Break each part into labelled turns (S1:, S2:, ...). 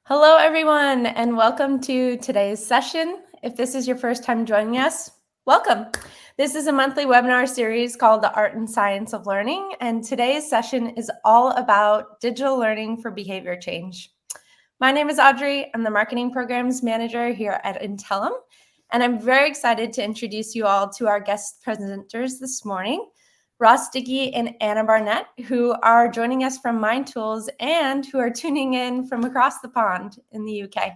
S1: Hello, everyone, and welcome to today's session. If this is your first time joining us, welcome. This is a monthly webinar series called The Art and Science of Learning, and today's session is all about digital learning for behavior change. My name is Audrey. I'm the Marketing Programs Manager here at Intellum, and I'm very excited to introduce you all to our guest presenters this morning, Ross Dickie and Anna Barnett, who are joining us from Mindtools and who are tuning in from across the pond in the UK.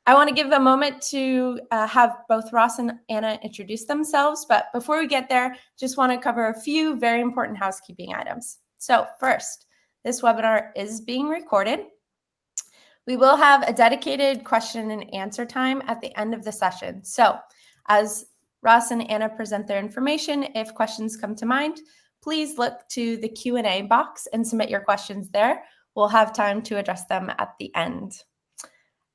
S1: I want to give a moment to have both Ross and Anna introduce themselves, but before we get there, just want to cover a few very important housekeeping items. So first, this webinar is being recorded. We will have a dedicated question and answer time at the end of the session. So as Ross and Anna present their information, if questions come to mind, please look to the Q&A box and submit your questions there. We'll have time to address them at the end.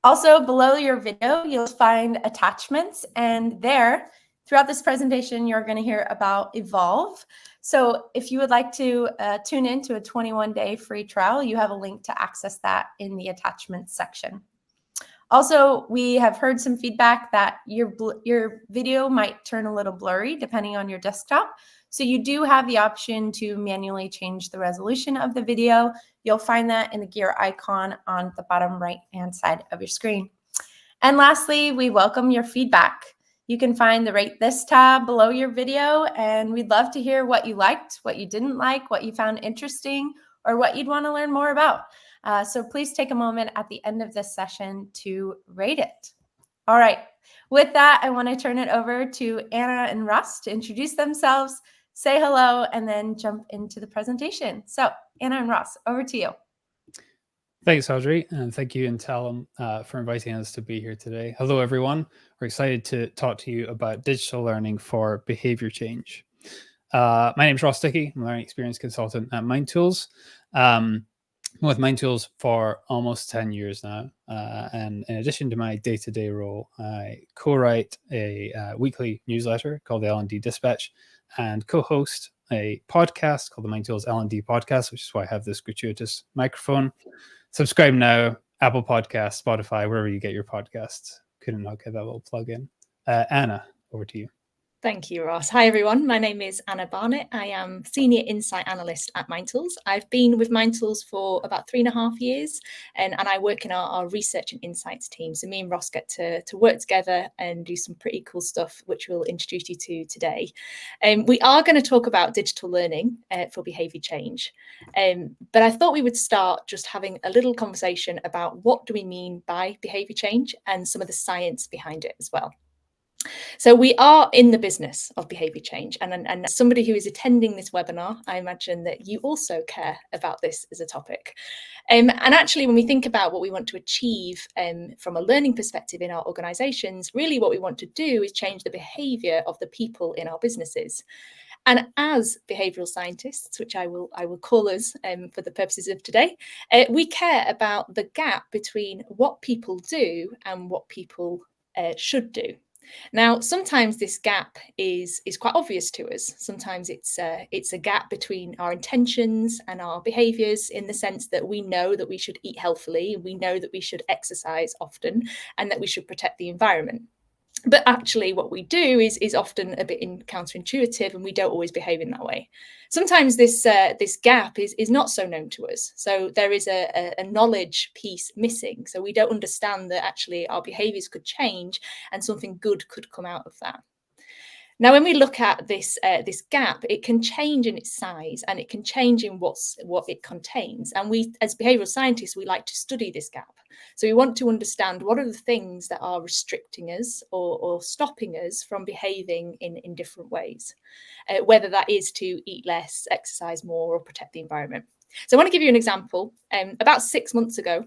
S1: Also, below your video, you'll find attachments, and there, throughout this presentation, you're going to hear about Evolve. So if you would like to tune in to a 21-day free trial, you have a link to access that in the attachments section. Also, we have heard some feedback that your video might turn a little blurry depending on your desktop. So you do have the option to manually change the resolution of the video. You'll find that in the gear icon on the bottom right-hand side of your screen. And lastly, we welcome your feedback. You can find the Rate This tab below your video, and we'd love to hear what you liked, what you didn't like, what you found interesting, or what you'd want to learn more about. So please take a moment at the end of this session to rate it. All right, with that, I want to turn it over to Anna and Ross to introduce themselves, say hello, and then jump into the presentation. So Anna and Ross, over to you.
S2: Thanks, Audrey, and thank you, Intellum, for inviting us to be here today. Hello, everyone. We're excited to talk to you about digital learning for behavior change. My name is Ross Dickie. I'm a learning experience consultant at Mindtools. I'm with Mindtools for almost 10 years now. And in addition to my day-to-day role, I co-write a weekly newsletter called the L&D Dispatch and co-host a podcast called the Mindtools L&D Podcast, which is why I have this gratuitous microphone. Subscribe now, Apple Podcasts, Spotify, wherever you get your podcasts. Couldn't not get that little plug in. Anna, over to you.
S3: Thank you, Ross. Hi, everyone. My name is Anna Barnett. I am Senior Insight Analyst at Mindtools. I've been with Mindtools for about 3.5 years, and I work in our research and insights team. So me and Ross get to work together and do some pretty cool stuff, which we'll introduce you to today. We are going to talk about digital learning for behaviour change. But I thought we would start just having a little conversation about what do we mean by behaviour change and some of the science behind it as well. So we are in the business of behaviour change, and as somebody who is attending this webinar, I imagine that you also care about this as a topic. And actually, when we think about what we want to achieve from a learning perspective in our organisations, really what we want to do is change the behaviour of the people in our businesses. And as behavioural scientists, which I will call us for the purposes of today, we care about the gap between what people do and what people should do. Now, sometimes this gap is quite obvious to us. Sometimes it's a gap between our intentions and our behaviours, in the sense that we know that we should eat healthily, we know that we should exercise often, and that we should protect the environment. But actually what we do is often a bit counterintuitive, and we don't always behave in that way. Sometimes this gap is not so known to us. So there is a knowledge piece missing. So we don't understand that actually our behaviours could change and something good could come out of that. Now, when we look at this gap, it can change in its size and it can change in what it contains. And we, as behavioural scientists, we like to study this gap. So we want to understand what are the things that are restricting us or stopping us from behaving in different ways, whether that is to eat less, exercise more, or protect the environment. So I want to give you an example. About 6 months ago,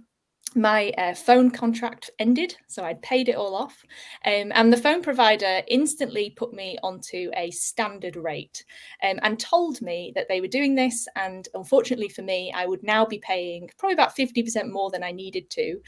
S3: my phone contract ended, so I'd paid it all off, and the phone provider instantly put me onto a standard rate and told me that they were doing this, and unfortunately for me, I would now be paying probably about 50% more than I needed to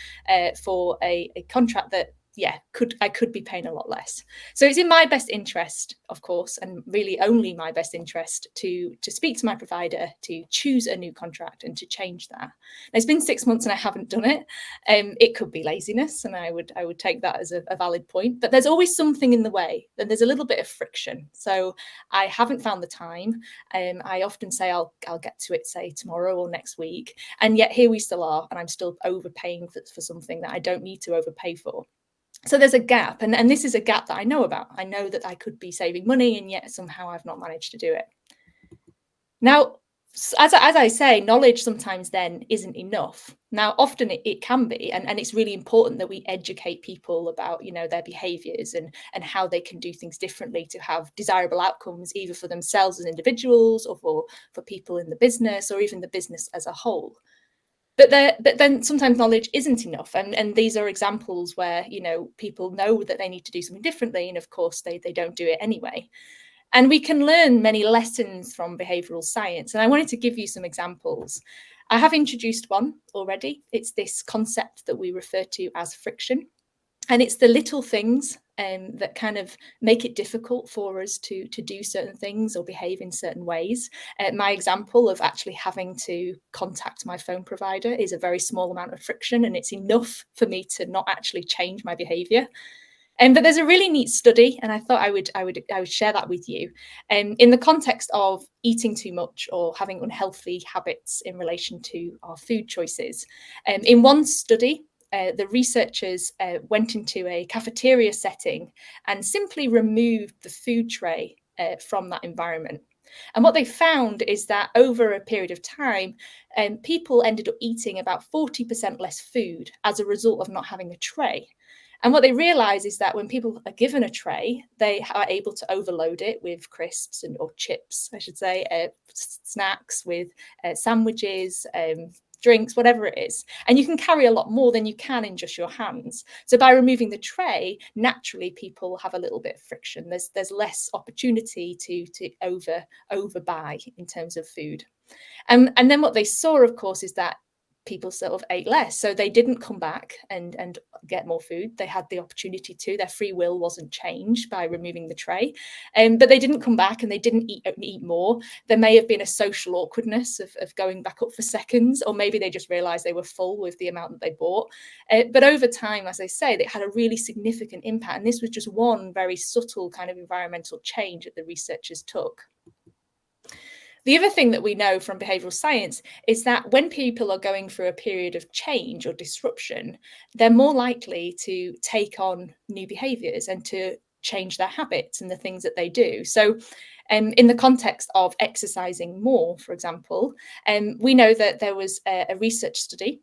S3: for a contract that I could be paying a lot less. So it's in my best interest, of course, and really only my best interest to speak to my provider, to choose a new contract and to change that. Now, it's been 6 months and I haven't done it. It could be laziness, and I would take that as a valid point, but there's always something in the way, and there's a little bit of friction. So I haven't found the time. I often say I'll get to it, say tomorrow or next week, and yet here we still are, and I'm still overpaying for something that I don't need to overpay for. So there's a gap, and this is a gap that I know about. I know that I could be saving money, and yet somehow I've not managed to do it. Now, as I say, knowledge sometimes then isn't enough. Now, often it can be, and it's really important that we educate people about, their behaviours and how they can do things differently to have desirable outcomes, either for themselves as individuals or for people in the business or even the business as a whole. But then sometimes knowledge isn't enough, and these are examples where people know that they need to do something differently, and of course they don't do it anyway. And we can learn many lessons from behavioural science. And I wanted to give you some examples. I have introduced one already. It's this concept that we refer to as friction. And it's the little things that kind of make it difficult for us to do certain things or behave in certain ways. My example of actually having to contact my phone provider is a very small amount of friction, and it's enough for me to not actually change my behaviour. But there's a really neat study, and I thought I would share that with you. In the context of eating too much or having unhealthy habits in relation to our food choices. In one study, the researchers went into a cafeteria setting and simply removed the food tray from that environment. And what they found is that over a period of time, people ended up eating about 40% less food as a result of not having a tray. And what they realize is that when people are given a tray, they are able to overload it with crisps or chips, I should say, snacks, with sandwiches, drinks, whatever it is. And you can carry a lot more than you can in just your hands. So by removing the tray, naturally people have a little bit of friction. There's less opportunity to overbuy in terms of food. And then what they saw, of course, is that people sort of ate less. So they didn't come back and get more food. They had the opportunity to. Their free will wasn't changed by removing the tray. But they didn't come back and they didn't eat more. There may have been a social awkwardness of going back up for seconds, or maybe they just realized they were full with the amount that they bought. But over time, as I say, it had a really significant impact. And this was just one very subtle kind of environmental change that the researchers took. The other thing that we know from behavioural science is that when people are going through a period of change or disruption, they're more likely to take on new behaviours and to change their habits and the things that they do. So in the context of exercising more, for example, we know that there was a research study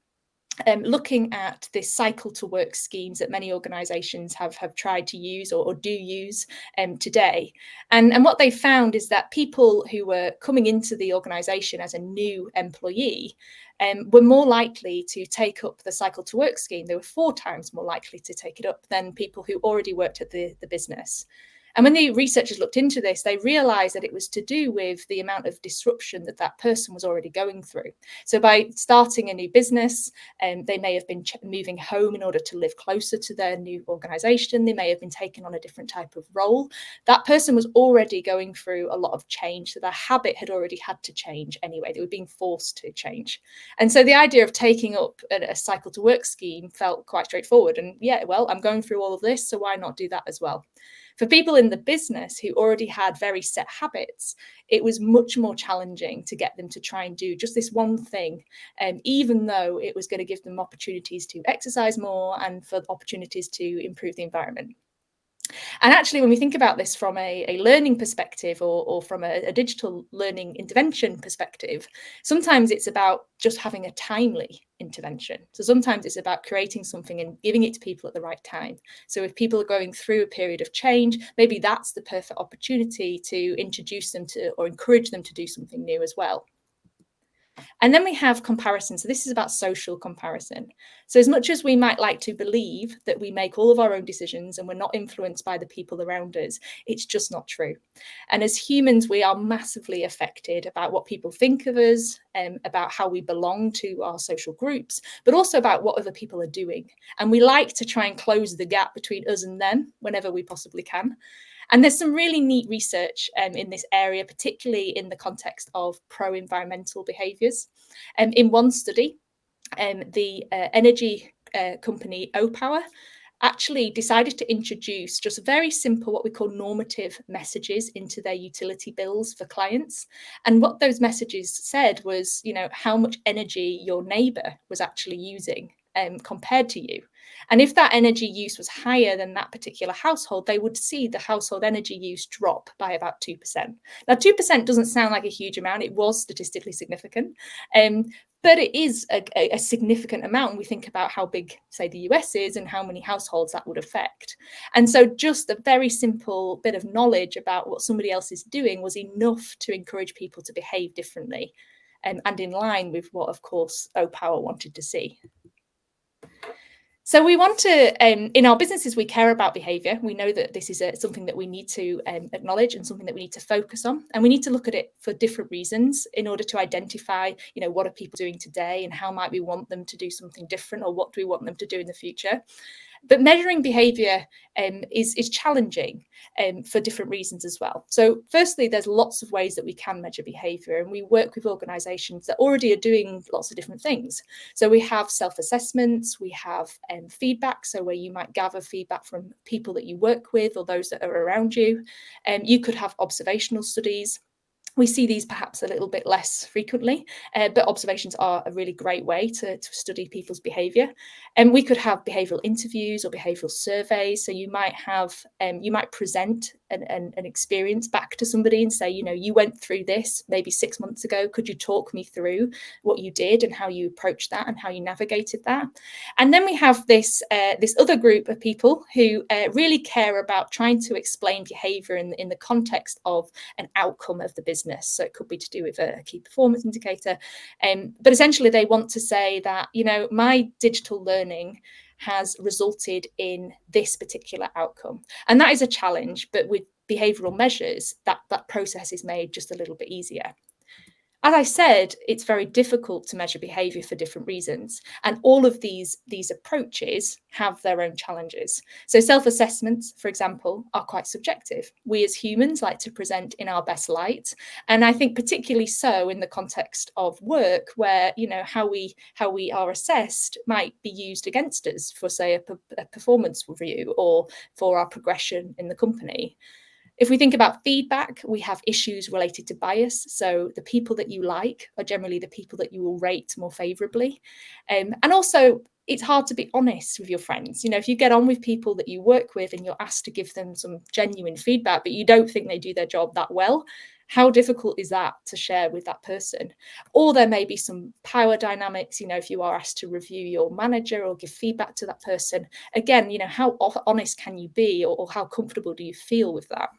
S3: looking at this cycle to work schemes that many organisations have tried to use or do use today. And what they found is that people who were coming into the organisation as a new employee were more likely to take up the cycle to work scheme. They were 4 times more likely to take it up than people who already worked at the business. And when the researchers looked into this, they realised that it was to do with the amount of disruption that person was already going through. So by starting a new business, they may have been moving home in order to live closer to their new organisation. They may have been taking on a different type of role. That person was already going through a lot of change. So their habit had already had to change anyway. They were being forced to change. And so the idea of taking up a cycle to work scheme felt quite straightforward. And yeah, well, I'm going through all of this, so why not do that as well? For people in the business who already had very set habits, it was much more challenging to get them to try and do just this one thing, even though it was going to give them opportunities to exercise more and for opportunities to improve the environment. And actually, when we think about this from a learning perspective or from a digital learning intervention perspective, sometimes it's about just having a timely intervention. So sometimes it's about creating something and giving it to people at the right time. So if people are going through a period of change, maybe that's the perfect opportunity to introduce them to or encourage them to do something new as well. And then we have comparison. So this is about social comparison. So as much as we might like to believe that we make all of our own decisions and we're not influenced by the people around us, it's just not true. And as humans, we are massively affected about what people think of us, about how we belong to our social groups, but also about what other people are doing. And we like to try and close the gap between us and them whenever we possibly can. And there's some really neat research in this area, particularly in the context of pro-environmental behaviours. In one study, the energy company Opower actually decided to introduce just very simple, what we call normative messages into their utility bills for clients. And what those messages said was, how much energy your neighbour was actually using compared to you. And if that energy use was higher than that particular household, they would see the household energy use drop by about 2%. Now, 2% doesn't sound like a huge amount. It was statistically significant. But it is a significant amount when we think about how big, say, the US is and how many households that would affect. And so just a very simple bit of knowledge about what somebody else is doing was enough to encourage people to behave differently, and in line with what, of course, Opower wanted to see. So we want to, in our businesses, we care about behaviour. We know that this is something that we need to acknowledge and something that we need to focus on. And we need to look at it for different reasons in order to identify, what are people doing today and how might we want them to do something different, or what do we want them to do in the future. But measuring behaviour is challenging for different reasons as well. So firstly, there's lots of ways that we can measure behaviour, and we work with organisations that already are doing lots of different things. So we have self-assessments, we have feedback, so where you might gather feedback from people that you work with or those that are around you. You could have observational studies. We see these perhaps a little bit less frequently, but observations are a really great way to study people's behaviour. And we could have behavioural interviews or behavioural surveys. So you might have, you might present an experience back to somebody and say, you went through this maybe 6 months ago. Could you talk me through what you did and how you approached that and how you navigated that? And then we have this other group of people who really care about trying to explain behaviour in the context of an outcome of the business. So it could be to do with a key performance indicator. But essentially they want to say that, my digital learning has resulted in this particular outcome. And that is a challenge, but with behavioural measures, that process is made just a little bit easier. As I said, it's very difficult to measure behaviour for different reasons. And all of these approaches have their own challenges. So self-assessments, for example, are quite subjective. We as humans like to present in our best light. And I think particularly so in the context of work, where, how we are assessed might be used against us for, say, a performance review or for our progression in the company. If we think about feedback, we have issues related to bias. So the people that you like are generally the people that you will rate more favourably. And also, it's hard to be honest with your friends. If you get on with people that you work with and you're asked to give them some genuine feedback, but you don't think they do their job that well, how difficult is that to share with that person? Or there may be some power dynamics, if you are asked to review your manager or give feedback to that person. Again, how honest can you be, or how comfortable do you feel with that?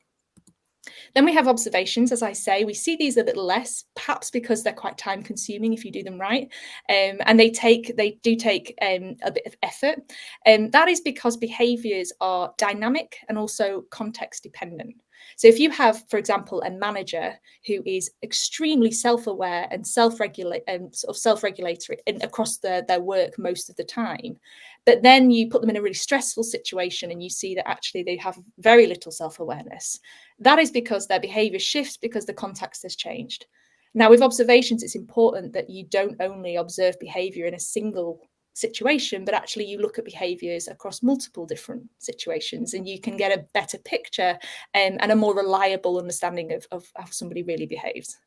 S3: Then we have observations. As I say, we see these a little less, perhaps because they're quite time consuming if you do them right. And they do take a bit of effort. And that is because behaviours are dynamic and also context dependent. So if you have, for example, a manager who is extremely self-aware and self-regulatory across their work most of the time, but then you put them in a really stressful situation and you see that actually they have very little self-awareness, that is because their behaviour shifts because the context has changed. Now, with observations, it's important that you don't only observe behaviour in a single situation, but actually you look at behaviours across multiple different situations, and you can get a better picture and a more reliable understanding of how somebody really behaves.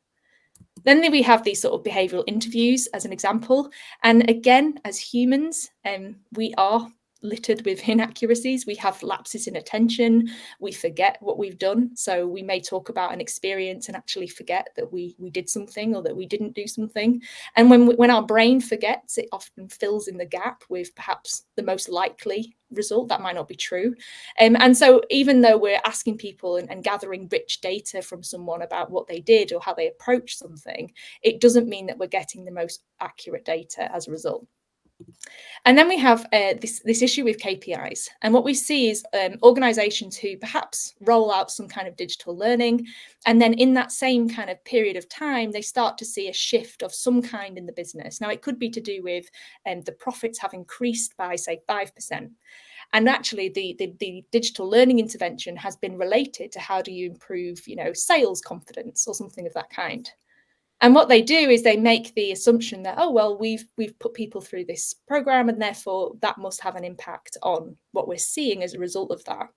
S3: Then we have these sort of behavioural interviews as an example. And again, as humans, we are littered with inaccuracies. We have lapses in attention. We forget what we've done. So we may talk about an experience and actually forget that we did something or that we didn't do something. And when our brain forgets, it often fills in the gap with perhaps the most likely result. That might not be true. And so even though we're asking people and gathering rich data from someone about what they did or how they approached something, it doesn't mean that we're getting the most accurate data as a result. And then we have this issue with KPIs. And what we see is organizations who perhaps roll out some kind of digital learning, and then in that same kind of period of time, they start to see a shift of some kind in the business. Now, it could be to do with the profits have increased by, say, 5%. And actually, the digital learning intervention has been related to how do you improve, sales confidence or something of that kind. And what they do is they make the assumption that, oh, well, we've put people through this program and therefore that must have an impact on what we're seeing as a result of that.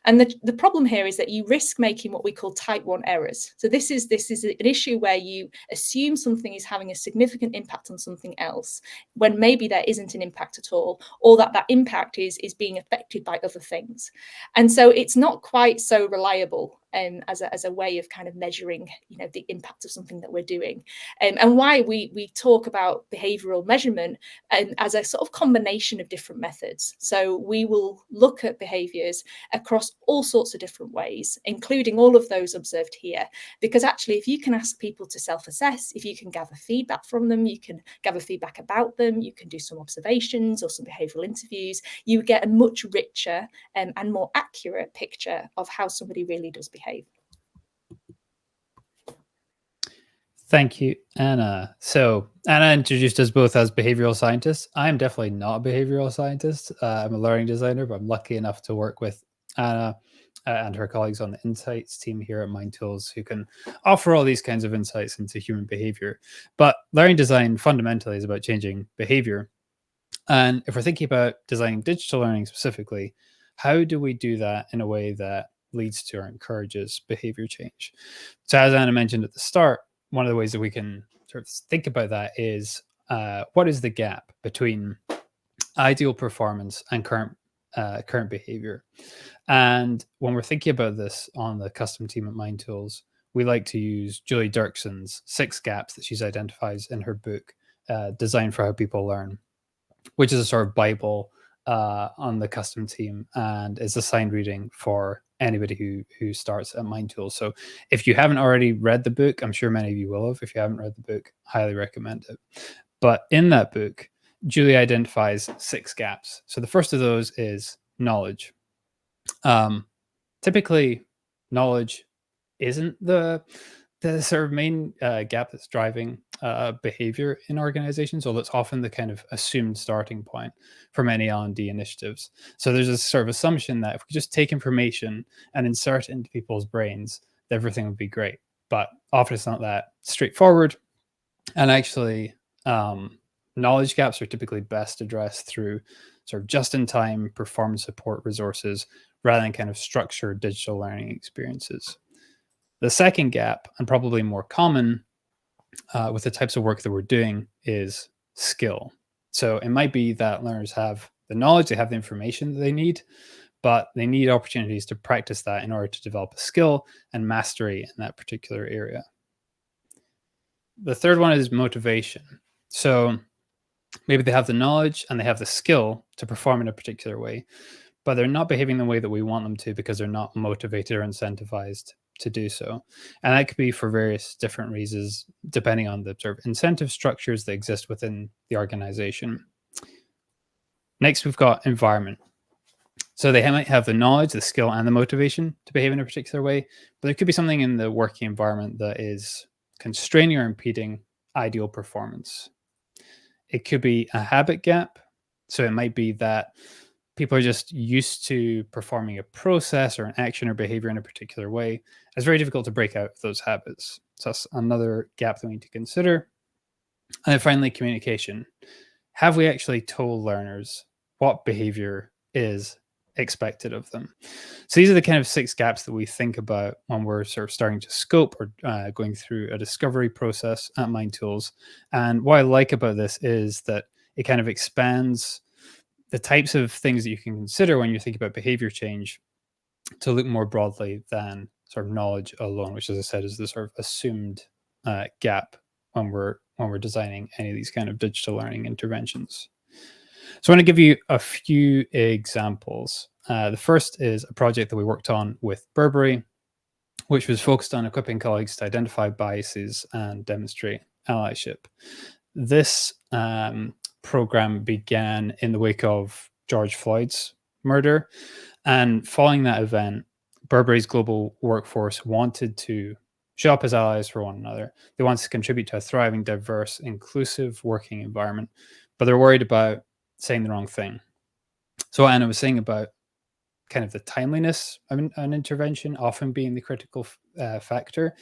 S3: And the problem here is that you risk making what we call type 1 errors. So this is an issue where you assume something is having a significant impact on something else when maybe there isn't an impact at all, or that impact is being affected by other things. And so it's not quite so reliable as a way of kind of measuring, the impact of something that we're doing. And why we talk about behavioural measurement as a sort of combination of different methods. So we will look at behaviours across all sorts of different ways, including all of those observed here. Because actually, if you can ask people to self-assess, if you can gather feedback from them, you can gather feedback about them, you can do some observations or some behavioural interviews, you get a much richer and more accurate picture of how somebody really does behave.
S2: Thank you, Anna. So Anna introduced us both as behavioral scientists. I'm definitely not a behavioral scientist. I'm a learning designer, but I'm lucky enough to work with Anna and her colleagues on the insights team here at Mindtools, who can offer all these kinds of insights into human behavior. But learning design fundamentally is about changing behavior. And if we're thinking about designing digital learning specifically, how do we do that in a way that leads to or encourages behavior change? So as Anna mentioned at the start, one of the ways that we can sort of think about that is what is the gap between ideal performance and current behavior? And when we're thinking about this on the custom team at Mindtools, we like to use Julie Dirkson's 6 gaps that she identifies in her book, Design for How People Learn, which is a sort of Bible on the custom team and is assigned reading for anybody who starts at Mindtools. So if you haven't already read the book, I'm sure many of you will have. If you haven't read the book, highly recommend it. But in that book, Julie identifies 6 gaps. So the first of those is knowledge. Typically, knowledge isn't the sort of main gap that's driving behavior in organizations, although it's often the kind of assumed starting point for many L&D initiatives. So there's this sort of assumption that if we just take information and insert it into people's brains, everything would be great. But often it's not that straightforward. And actually, knowledge gaps are typically best addressed through sort of just-in-time performance support resources rather than kind of structured digital learning experiences. The second gap, and probably more common with the types of work that we're doing, is skill. So it might be that learners have the knowledge, they have the information that they need, but they need opportunities to practice that in order to develop a skill and mastery in that particular area. The third one is motivation. So maybe they have the knowledge and they have the skill to perform in a particular way, but they're not behaving the way that we want them to because they're not motivated or incentivized to do so. And that could be for various different reasons, depending on the sort of incentive structures that exist within the organization. Next, we've got environment. So they might have the knowledge, the skill, and the motivation to behave in a particular way, but there could be something in the working environment that is constraining or impeding ideal performance. It could be a habit gap. So it might be that people are just used to performing a process or an action or behavior in a particular way. It's very difficult to break out of those habits. So that's another gap that we need to consider. And then finally, communication. Have we actually told learners what behavior is expected of them? So these are the kind of 6 gaps that we think about when we're sort of starting to scope or going through a discovery process at Mindtools. And what I like about this is that it kind of expands the types of things that you can consider when you think about behavior change to look more broadly than sort of knowledge alone, which, as I said, is the sort of assumed gap when we're designing any of these kind of digital learning interventions. So I want to give you a few examples. The first is a project that we worked on with Burberry, which was focused on equipping colleagues to identify biases and demonstrate allyship. This program began in the wake of George Floyd's murder, and following that event, Burberry's global workforce wanted to show up as allies for one another. They wanted to contribute to a thriving, diverse, inclusive working environment, but they're worried about saying the wrong thing. So what Anna was saying about kind of the timeliness of an intervention often being the critical factor,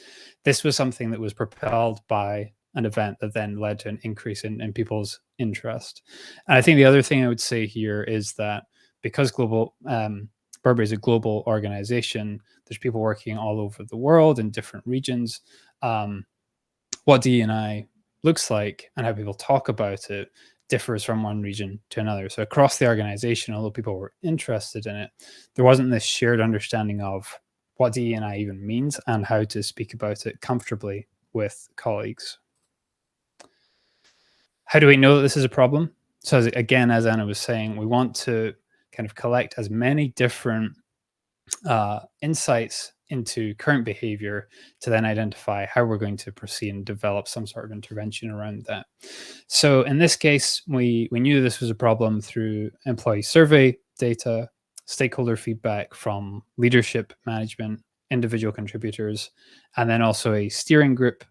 S2: this was something that was propelled by an event that then led to an increase in people's interest. And I think the other thing I would say here is that because Burberry is a global organization, there's people working all over the world in different regions. What DE&I looks like and how people talk about it differs from one region to another. So across the organization, although people were interested in it, there wasn't this shared understanding of what DE&I even means and how to speak about it comfortably with colleagues. How do we know that this is a problem? So again, as Anna was saying, we want to kind of collect as many different insights into current behavior to then identify how we're going to proceed and develop some sort of intervention around that. So in this case, we knew this was a problem through employee survey data, stakeholder feedback from leadership, management, individual contributors, and then also a steering group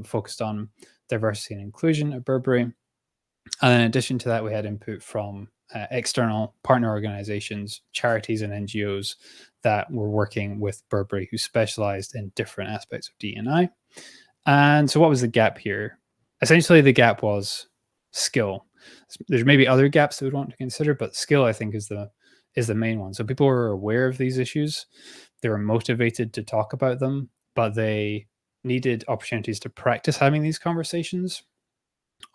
S2: focused on diversity and inclusion at Burberry. And in addition to that, we had input from external partner organizations, charities, and NGOs that were working with Burberry who specialized in different aspects of DE&I. And so what was the gap here? Essentially, the gap was skill. There's maybe other gaps that we'd want to consider, but skill, I think, is the main one. So people were aware of these issues. They were motivated to talk about them, but they needed opportunities to practice having these conversations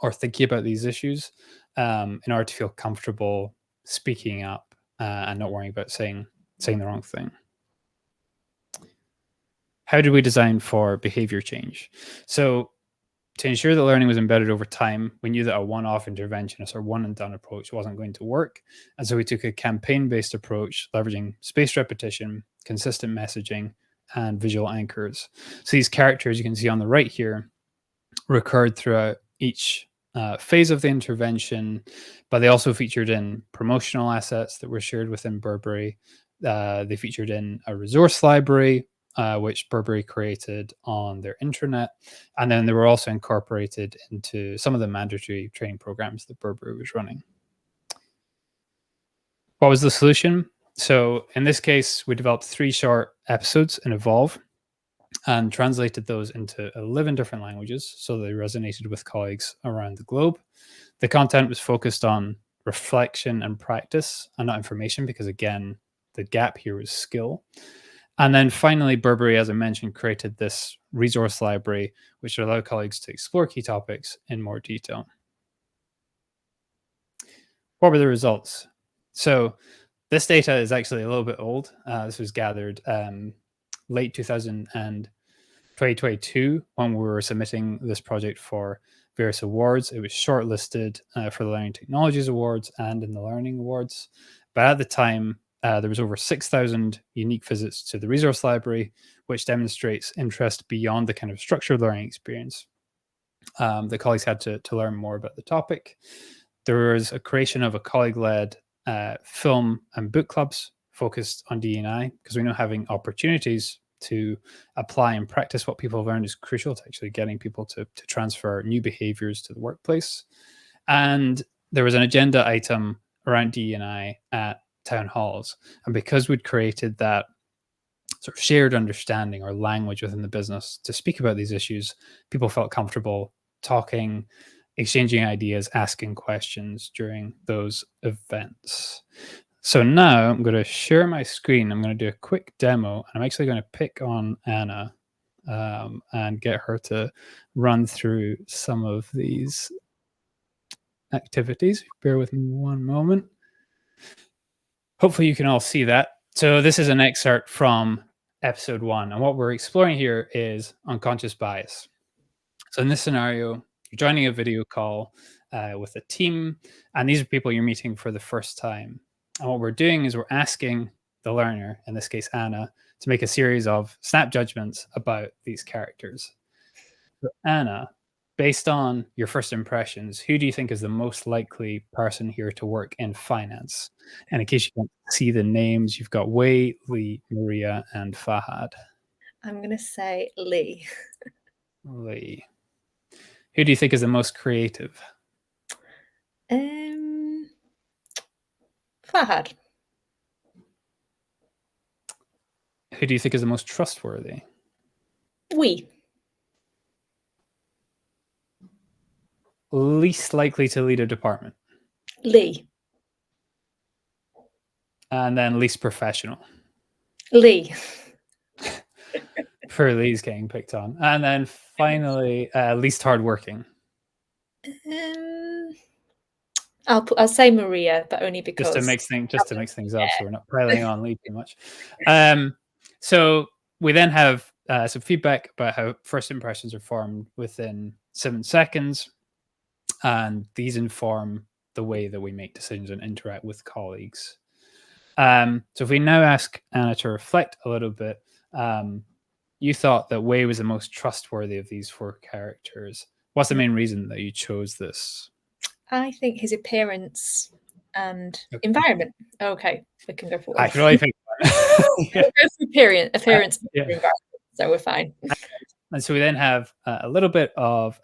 S2: or thinking about these issues in order to feel comfortable speaking up and not worrying about saying the wrong thing. How did we design for behavior change? So to ensure that learning was embedded over time, we knew that a one-off intervention, a sort of one-and-done approach wasn't going to work. And so we took a campaign-based approach, leveraging spaced repetition, consistent messaging, and visual anchors. So these characters you can see on the right here recurred throughout each phase of the intervention, but they also featured in promotional assets that were shared within Burberry. They featured in a resource library, which Burberry created on their intranet. And then they were also incorporated into some of the mandatory training programs that Burberry was running. What was the solution? So in this case, we developed 3 short episodes in Evolve and translated those into 11 different languages so they resonated with colleagues around the globe. The content was focused on reflection and practice and not information because, again, the gap here was skill. And then finally, Burberry, as I mentioned, created this resource library, which allowed colleagues to explore key topics in more detail. What were the results? So this data is actually a little bit old. This was gathered late 2022 when we were submitting this project for various awards. It was shortlisted for the Learning Technologies Awards and in the Learning Awards. But at the time, there was over 6,000 unique visits to the resource library, which demonstrates interest beyond the kind of structured learning experience. The colleagues had to learn more about the topic. There was a creation of a colleague-led film and book clubs focused on DE&I, because we know having opportunities to apply and practice what people have learned is crucial to actually getting people to transfer new behaviors to the workplace. And there was an agenda item around DE&I at town halls. And because we'd created that sort of shared understanding or language within the business to speak about these issues, people felt comfortable talking, exchanging ideas, asking questions during those events. So now I'm going to share my screen. I'm going to do a quick demo. I'm actually going to pick on Anna and get her to run through some of these activities. Bear with me one moment. Hopefully you can all see that. So this is an excerpt from episode 1. And what we're exploring here is unconscious bias. So in this scenario, you're joining a video call with a team, and these are people you're meeting for the first time. And what we're doing is we're asking the learner, in this case Anna, to make a series of snap judgments about these characters. So Anna, based on your first impressions, who do you think is the most likely person here to work in finance? And in case you don't see the names, you've got Wei, Lee, Maria, and Fahad.
S3: I'm going to say Lee.
S2: Lee. Who do you think is the most creative?
S3: Fahad.
S2: Who do you think is the most trustworthy?
S3: We.
S2: Least likely to lead a department?
S3: Lee.
S2: And then least professional?
S3: Lee.
S2: For Lee's getting picked on. And then finally, least hardworking?
S3: I'll say Maria, but only because
S2: Just to mix things up, so we're not piling on Lee too much. So we then have some feedback about how first impressions are formed within 7 seconds, and these inform the way that we make decisions and interact with colleagues. So if we now ask Anna to reflect a little bit, you thought that Wei was the most trustworthy of these 4 characters. What's the main reason that you chose this?
S3: I think his appearance and environment. Okay, we can go forward.
S2: I can really think
S3: We'll go for appearance and
S2: yeah.
S3: environment, so we're fine.
S2: And so we then have a little bit of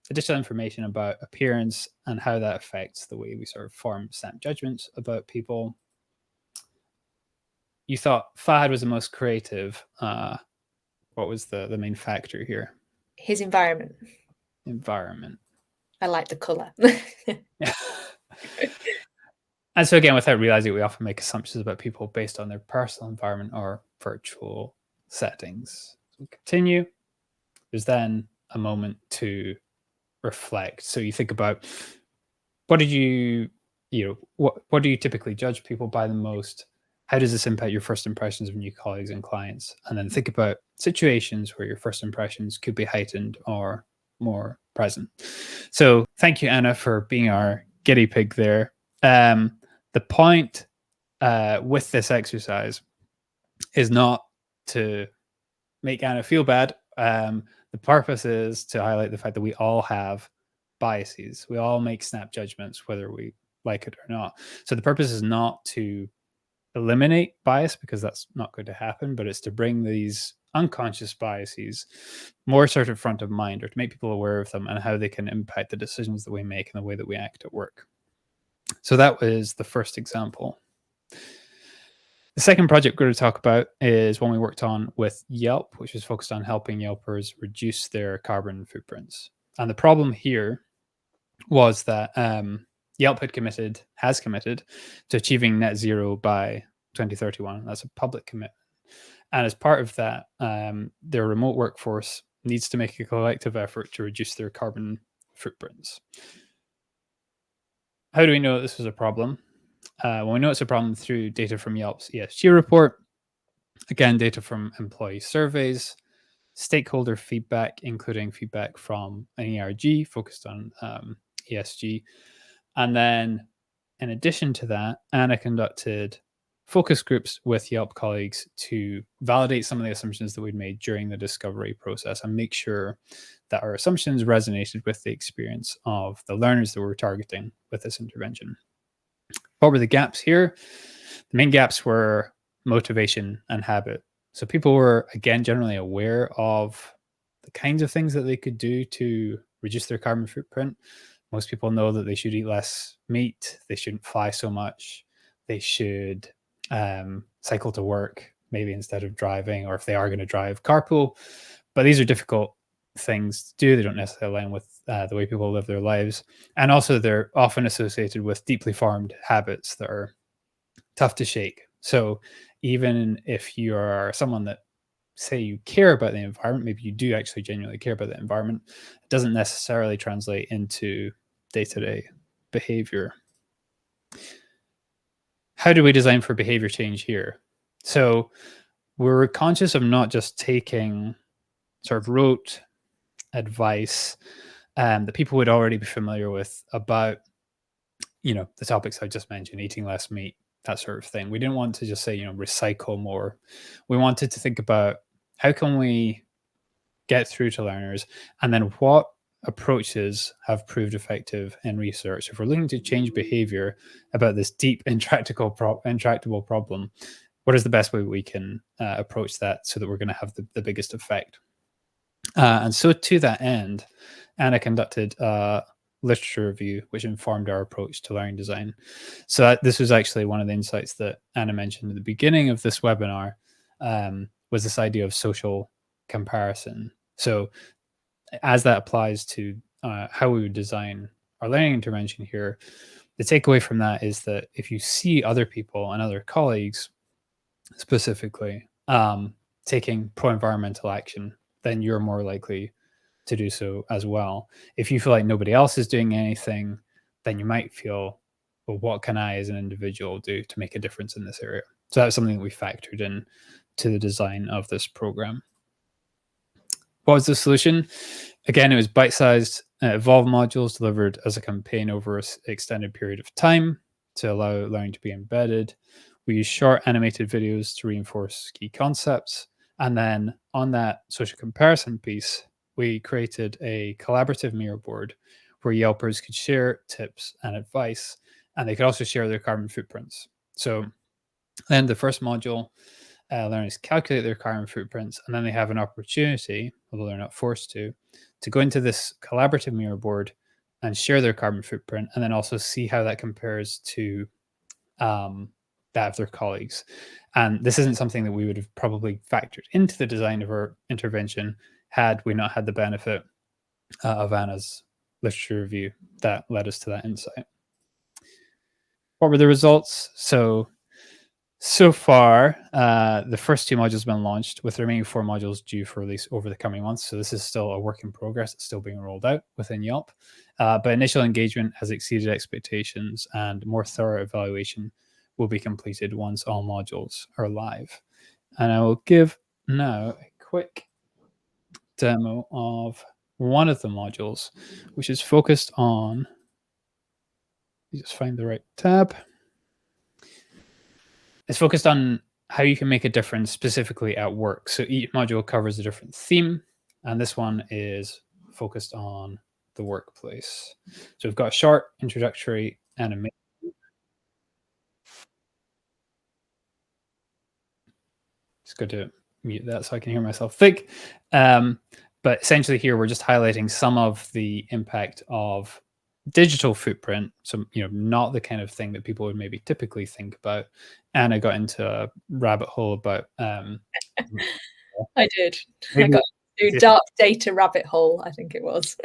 S2: additional information about appearance and how that affects the way we sort of form snap judgments about people. You thought Fahad was the most creative. What was the main factor here?
S3: His environment.
S2: Environment.
S3: I like the colour.
S2: And so again, without realizing it, we often make assumptions about people based on their personal environment or virtual settings. So we continue. There's then a moment to reflect. So you think about what do you typically judge people by the most? How does this impact your first impressions of new colleagues and clients? And then think about situations where your first impressions could be heightened or more present. So thank you, Anna, for being our guinea pig there. The point with this exercise is not to make Anna feel bad. The purpose is to highlight the fact that we all have biases. We all make snap judgments, whether we like it or not. So the purpose is not to eliminate bias, because that's not going to happen, but it's to bring these unconscious biases more sort of front of mind, or to make people aware of them and how they can impact the decisions that we make and the way that we act at work. So that was the first example. The second project we're going to talk about is one we worked on with Yelp, which was focused on helping Yelpers reduce their carbon footprints. And the problem here was that Yelp has committed to achieving net zero by 2031. That's a public commitment. And as part of that, their remote workforce needs to make a collective effort to reduce their carbon footprints. How do we know that this was a problem? Well, we know it's a problem through data from Yelp's ESG report, again, data from employee surveys, stakeholder feedback, including feedback from an ERG focused on ESG. And then in addition to that, Anna conducted focus groups with Yelp colleagues to validate some of the assumptions that we'd made during the discovery process and make sure that our assumptions resonated with the experience of the learners that we're targeting with this intervention. What were the gaps here? The main gaps were motivation and habit. So people were, again, generally aware of the kinds of things that they could do to reduce their carbon footprint. Most people know that they should eat less meat, they shouldn't fly so much, they should cycle to work, maybe instead of driving, or if they are going to drive, carpool. But these are difficult things to do. They don't necessarily align with the way people live their lives. And also they're often associated with deeply formed habits that are tough to shake. So even if you are someone that say you care about the environment, maybe you do actually genuinely care about the environment, it doesn't necessarily translate into day-to-day behavior. how do we design for behavior change here? So we're conscious of not just taking sort of rote advice that people would already be familiar with about, the topics I just mentioned, eating less meat, that sort of thing. We didn't want to just say, recycle more. We wanted to think about how can we get through to learners, and then what approaches have proved effective in research. If we're looking to change behavior about this deep, intractable problem, what is the best way we can approach that so that we're going to have the biggest effect? And so to that end, Anna conducted a literature review, which informed our approach to learning design. So this was actually one of the insights that Anna mentioned at the beginning of this webinar, was this idea of social comparison. So as that applies to how we would design our learning intervention here, the takeaway from that is that if you see other people and other colleagues specifically taking pro-environmental action, then you're more likely to do so as well. If you feel like nobody else is doing anything, then you might feel, well, what can I as an individual do to make a difference in this area? So that's something that we factored in to the design of this program. What was the solution? Again, it was bite-sized Evolve modules delivered as a campaign over an extended period of time to allow learning to be embedded. We used short animated videos to reinforce key concepts. And then on that social comparison piece, we created a collaborative mirror board where Yelpers could share tips and advice, and they could also share their carbon footprints. So then the first module, learners calculate their carbon footprints, and then they have an opportunity, although they're not forced to go into this collaborative mirror board and share their carbon footprint, and then also see how that compares to that of their colleagues. And this isn't something that we would have probably factored into the design of our intervention had we not had the benefit of Anna's literature review that led us to that insight. What were the results? So far, the first 2 modules have been launched, with the remaining 4 modules due for release over the coming months. So this is still a work in progress. It's still being rolled out within Yelp. But initial engagement has exceeded expectations, and more thorough evaluation will be completed once all modules are live. And I will give now a quick demo of one of the modules, which is focused on, just find the right tab. It's focused on how you can make a difference specifically at work. So each module covers a different theme, and this one is focused on the workplace. So we've got a short introductory animation. Just going to mute that so I can hear myself think. But essentially here, we're just highlighting some of the impact of digital footprint. So, not the kind of thing that people would maybe typically think about. And I got into a rabbit hole about...
S3: I did. I got into dark data rabbit hole, I think it was.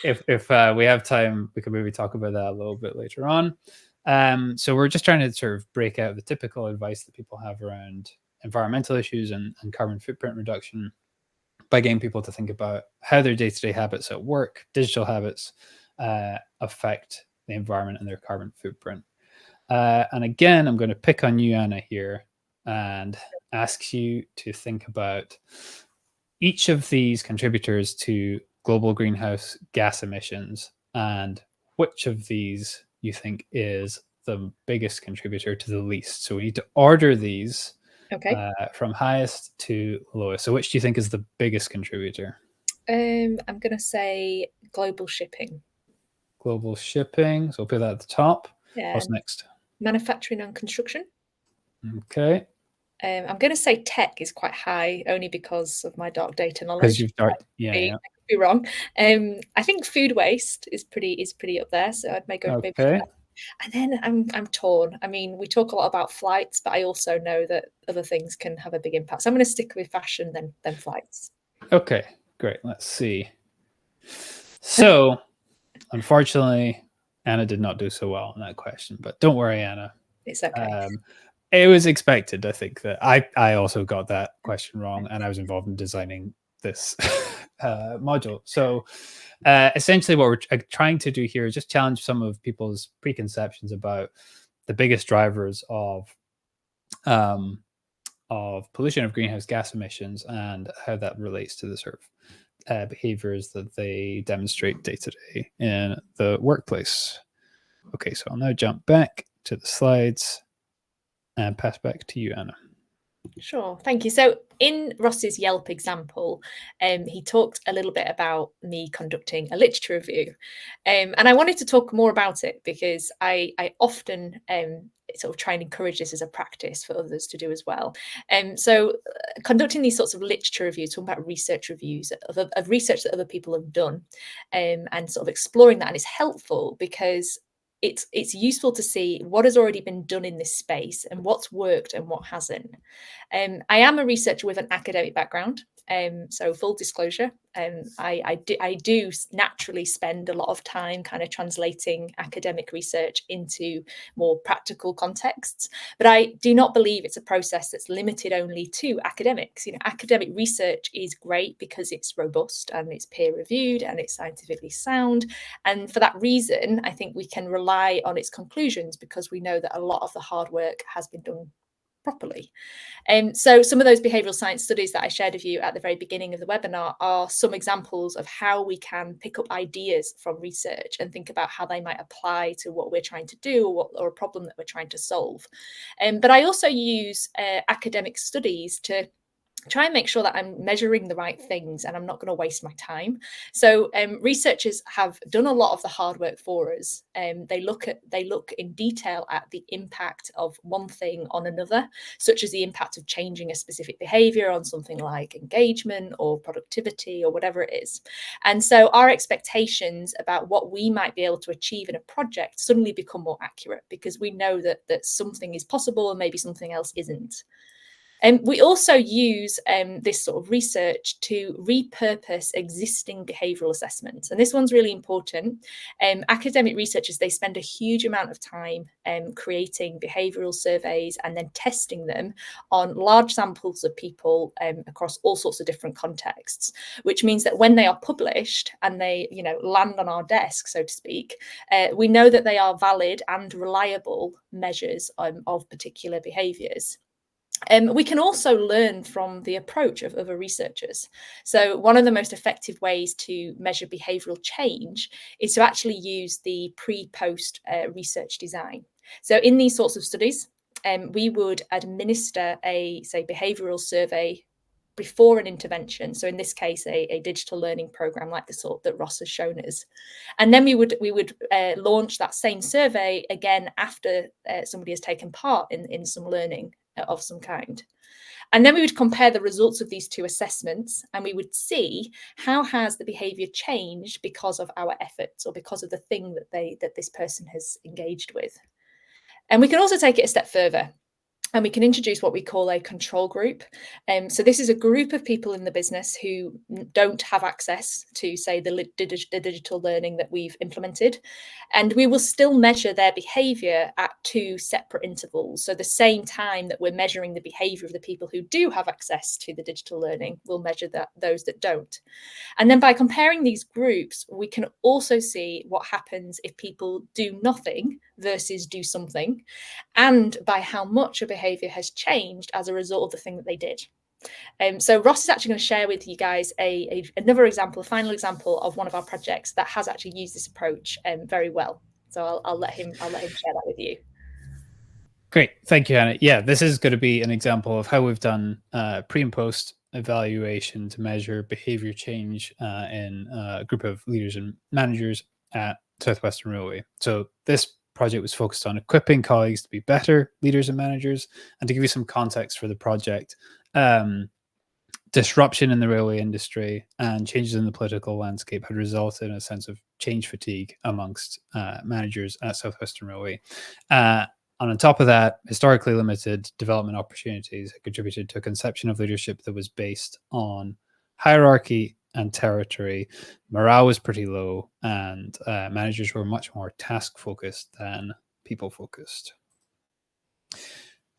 S2: If we have time, we can maybe talk about that a little bit later on. So we're just trying to sort of break out the typical advice that people have around environmental issues and carbon footprint reduction by getting people to think about how their day-to-day habits at work, digital habits, affect the environment and their carbon footprint. And again, I'm going to pick on you, Anna, here, and ask you to think about each of these contributors to global greenhouse gas emissions and which of these you think is the biggest contributor to the least. So we need to order these from highest to lowest. So which do you think is the biggest contributor?
S3: I'm going to say global shipping.
S2: Global shipping. So we'll put that at the top.
S3: Yeah.
S2: What's next?
S3: Manufacturing and construction.
S2: Okay.
S3: I'm going to say tech is quite high, only because of my dark data knowledge.
S2: Because you've dark,
S3: I could be wrong. I think food waste is pretty up there, so I'd maybe
S2: okay.
S3: That. And then I'm torn. I mean, we talk a lot about flights, but I also know that other things can have a big impact. So I'm going to stick with fashion, then flights.
S2: Okay, great. Let's see. So, unfortunately, Anna did not do so well on that question, but don't worry, Anna.
S3: It's okay.
S2: It was expected. I think that I also got that question wrong, and I was involved in designing this module. So essentially what we're trying to do here is just challenge some of people's preconceptions about the biggest drivers of pollution, of greenhouse gas emissions, and how that relates to the sort of behaviors that they demonstrate day to day in the workplace. Okay, so I'll now jump back to the slides and pass back to you, Anna.
S3: Sure, thank you. So in Ross's Yelp example, he talked a little bit about me conducting a literature review. And I wanted to talk more about it because I often sort of try and encourage this as a practice for others to do as well. So conducting these sorts of literature reviews, talking about research reviews of research that other people have done, and sort of exploring that, and it's helpful because it's useful to see what has already been done in this space and what's worked and what hasn't. I am a researcher with an academic background, so full disclosure, I do naturally spend a lot of time kind of translating academic research into more practical contexts, but I do not believe it's a process that's limited only to academics. You know, academic research is great because it's robust and it's peer reviewed and it's scientifically sound, and for that reason, I think we can rely on its conclusions because we know that a lot of the hard work has been done properly. So some of those behavioural science studies that I shared with you at the very beginning of the webinar are some examples of how we can pick up ideas from research and think about how they might apply to what we're trying to do or a problem that we're trying to solve. But I also use academic studies to try and make sure that I'm measuring the right things and I'm not going to waste my time. So researchers have done a lot of the hard work for us. They look in detail at the impact of one thing on another, such as the impact of changing a specific behavior on something like engagement or productivity or whatever it is. And so our expectations about what we might be able to achieve in a project suddenly become more accurate because we know that something is possible and maybe something else isn't. We also use this sort of research to repurpose existing behavioural assessments. And this one's really important. Academic researchers, they spend a huge amount of time creating behavioural surveys and then testing them on large samples of people across all sorts of different contexts, which means that when they are published and they, you know, land on our desk, so to speak, we know that they are valid and reliable measures of particular behaviours. We can also learn from the approach of other researchers. So one of the most effective ways to measure behavioural change is to actually use the pre-post research design. So in these sorts of studies, we would administer a, say, behavioural survey before an intervention. So in this case, a digital learning program like the sort that Ross has shown us. And then we would launch that same survey again after somebody has taken part in some learning of some kind. And then we would compare the results of these two assessments and we would see how has the behaviour changed because of our efforts or because of the thing that this person has engaged with. And we can also take it a step further. And we can introduce what we call a control group. So this is a group of people in the business who don't have access to, say, the digital learning that we've implemented. And we will still measure their behaviour at two separate intervals. So the same time that we're measuring the behaviour of the people who do have access to the digital learning, we'll measure those that don't. And then by comparing these groups, we can also see what happens if people do nothing versus do something, and by how much a behaviour has changed as a result of the thing that they did. So Ross is actually going to share with you guys another example, a final example of one of our projects that has actually used this approach very well. So I'll let him share that with you.
S2: Great, thank you, Hannah. Yeah, this is going to be an example of how we've done pre and post evaluation to measure behaviour change in a group of leaders and managers at Southwestern Railway. So this project was focused on equipping colleagues to be better leaders and managers. And to give you some context for the project, disruption in the railway industry and changes in the political landscape had resulted in a sense of change fatigue amongst managers at Southwestern Railway. And on top of that, historically limited development opportunities had contributed to a conception of leadership that was based on hierarchy and territory. Morale was pretty low, and managers were much more task-focused than people-focused.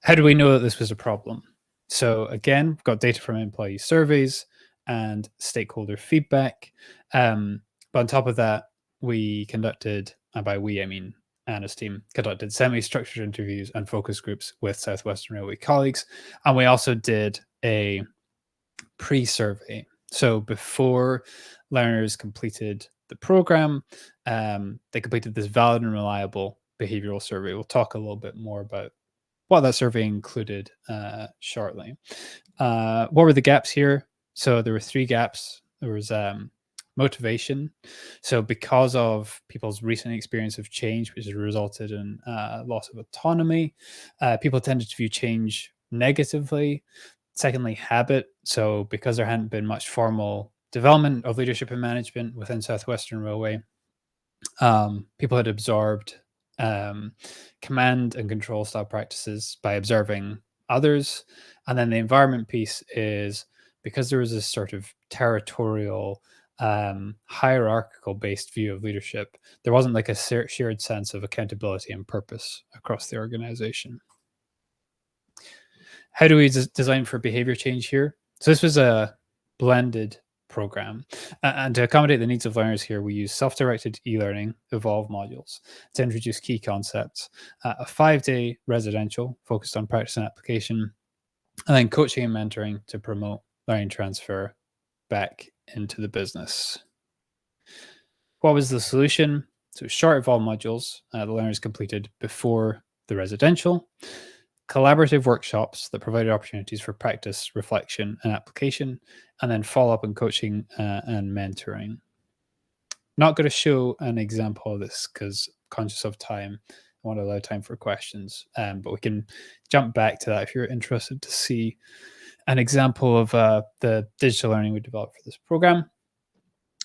S2: How do we know that this was a problem? So again, we've got data from employee surveys and stakeholder feedback. But on top of that, we conducted, and by we, I mean Anna's team conducted semi-structured interviews and focus groups with South Western Railway colleagues. And we also did a pre-survey. So before learners completed the program, they completed this valid and reliable behavioral survey. We'll talk a little bit more about what that survey included shortly. What were the gaps here? So there were 3 gaps. There was motivation. So because of people's recent experience of change, which has resulted in loss of autonomy, people tended to view change negatively. Secondly, habit. So because there hadn't been much formal development of leadership and management within South Western Railway, people had absorbed command and control style practices by observing others. And then the environment piece is because there was this sort of territorial, hierarchical based view of leadership, there wasn't like a shared sense of accountability and purpose across the organization. How do we design for behavior change here? So this was a blended program. And to accommodate the needs of learners here, we use self-directed e-learning Evolve modules to introduce key concepts, a 5-day residential focused on practice and application, and then coaching and mentoring to promote learning transfer back into the business. What was the solution? So short Evolve modules the learners completed before the residential, collaborative workshops that provided opportunities for practice, reflection, and application, and then follow-up and coaching and mentoring. Not going to show an example of this because conscious of time, I want to allow time for questions, but we can jump back to that if you're interested to see an example of the digital learning we developed for this program.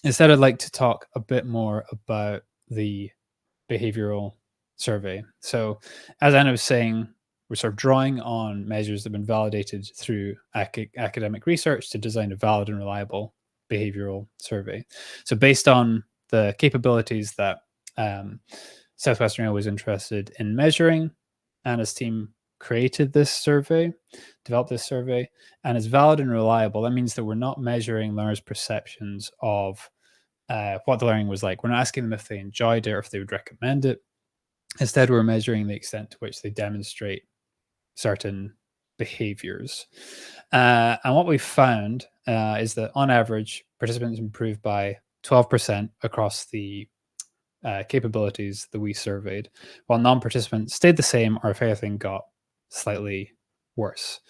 S2: Instead, I'd like to talk a bit more about the behavioral survey. So as Anna was saying, we're sort of drawing on measures that have been validated through academic research to design a valid and reliable behavioral survey. So based on the capabilities that South Western Railway was interested in measuring, Anna's team created this survey, developed this survey, and it's valid and reliable. That means that we're not measuring learners' perceptions of what the learning was like. We're not asking them if they enjoyed it or if they would recommend it. Instead, we're measuring the extent to which they demonstrate certain behaviors. And what we found is that on average, participants improved by 12% across the capabilities that we surveyed, while non-participants stayed the same or if anything got slightly worse.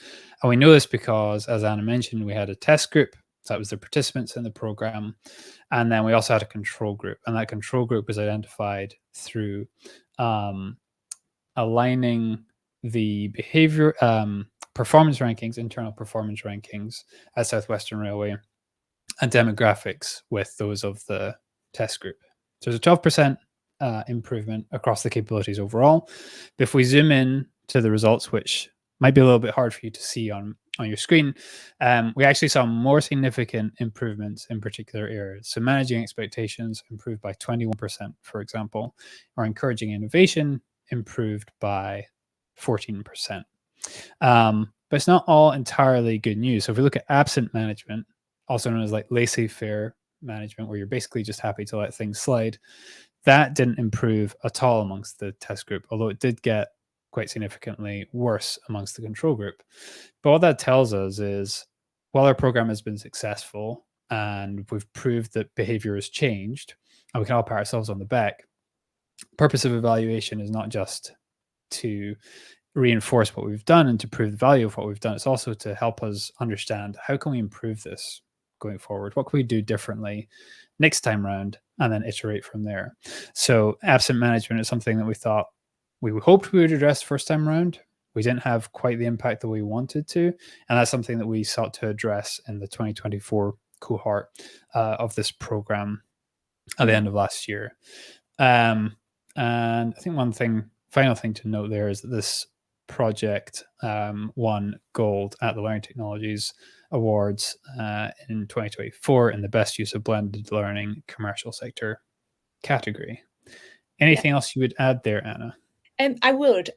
S2: And we know this because, as Anna mentioned, we had a test group. So that was the participants in the program. And then we also had a control group. And that control group was identified through aligning the behavior performance rankings, internal performance rankings at South Western Railway, and demographics with those of the test group. So there's a 12% improvement across the capabilities overall. But if we zoom in to the results, which might be a little bit hard for you to see on your screen, we actually saw more significant improvements in particular areas. So managing expectations improved by 21%, for example, or encouraging innovation improved by 14%. But it's not all entirely good news. So if we look at absent management, also known as like laissez-faire management, where you're basically just happy to let things slide, that didn't improve at all amongst the test group, although it did get quite significantly worse amongst the control group. But what that tells us is, while our program has been successful and we've proved that behavior has changed, and we can all pat ourselves on the back, purpose of evaluation is not just to reinforce what we've done and to prove the value of what we've done. It's also to help us understand, how can we improve this going forward? What can we do differently next time round, and then iterate from there? So absent management is something that we thought we hoped we would address first time round. We didn't have quite the impact that we wanted to, and that's something that we sought to address in the 2024 cohort of this program at the end of last year. And I think final thing to note there is that this project won gold at the Learning Technologies Awards in 2024 in the Best Use of Blended Learning Commercial Sector category. Anything else you would add there, Anna?
S3: I would.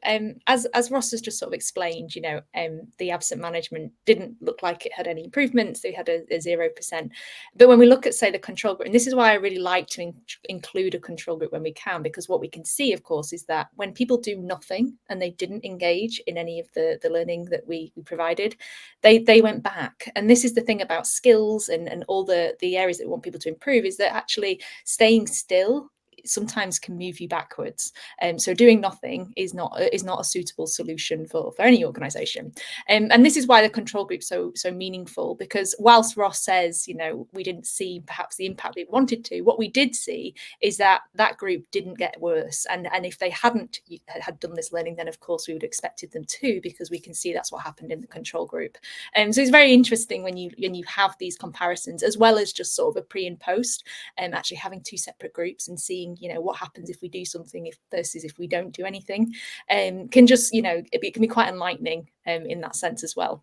S3: As Ross has just sort of explained, the absent management didn't look like it had any improvements. They had a 0%. But when we look at, say, the control group, and this is why I really like to include a control group when we can, because what we can see, of course, is that when people do nothing and they didn't engage in any of the learning that we provided, they went back. And this is the thing about skills and all the areas that we want people to improve, is that actually staying still sometimes can move you backwards. So doing nothing is not a suitable solution for any organization. And this is why the control group so meaningful, because whilst Ross says, we didn't see perhaps the impact we wanted to, what we did see is that group didn't get worse. And if they hadn't had done this learning, then of course we would have expected them to, because we can see that's what happened in the control group. So it's very interesting when you have these comparisons, as well as just sort of a pre and post, actually having two separate groups and seeing what happens if we do something versus if we don't do anything, can just it can be quite enlightening in that sense as well.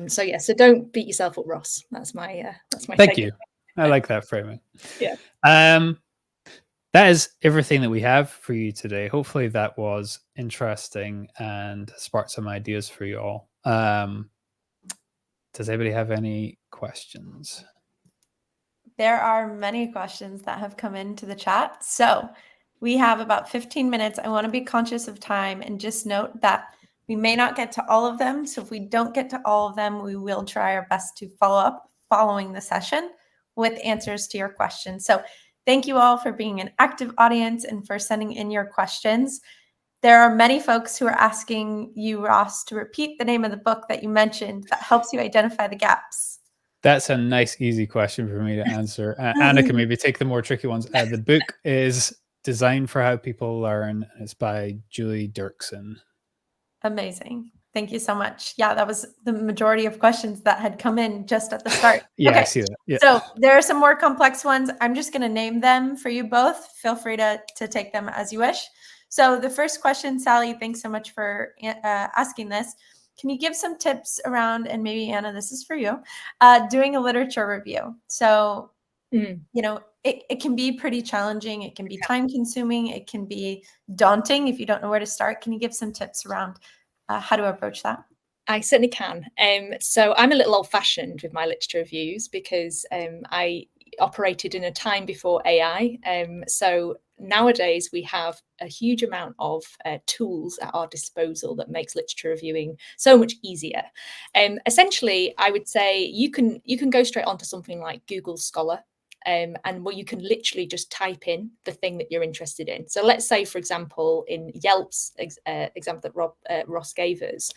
S3: So don't beat yourself up, Ross. That's my
S2: thank you. I like that framing.
S3: Yeah.
S2: That is everything that we have for you today. Hopefully that was interesting and sparked some ideas for you all. Does anybody have any questions?
S1: There are many questions that have come into the chat. So we have about 15 minutes. I want to be conscious of time and just note that we may not get to all of them. So if we don't get to all of them, we will try our best to follow up following the session with answers to your questions. So thank you all for being an active audience and for sending in your questions. There are many folks who are asking you, Ross, to repeat the name of the book that you mentioned that helps you identify the gaps.
S2: That's a nice, easy question for me to answer. Anna can maybe take the more tricky ones. The book is Design for How People Learn. It's by Julie Dirksen.
S1: Amazing. Thank you so much. Yeah, that was the majority of questions that had come in just at the start.
S2: Yeah,
S1: okay.
S2: I see that. Yeah.
S1: So there are some more complex ones. I'm just going to name them for you both. Feel free to take them as you wish. So the first question, Sally, thanks so much for asking this. Can you give some tips around, and maybe Anna, this is for you, doing a literature review? So, it can be pretty challenging. It can be time consuming. It can be daunting if you don't know where to start. Can you give some tips around how to approach that?
S3: I certainly can. So I'm a little old-fashioned with my literature reviews because I operated in a time before AI. So nowadays we have a huge amount of tools at our disposal that makes literature reviewing so much easier. Essentially, I would say you can go straight onto something like Google Scholar. And where you can literally just type in the thing that you're interested in. So let's say, for example, in Yelp's example that Ross gave us,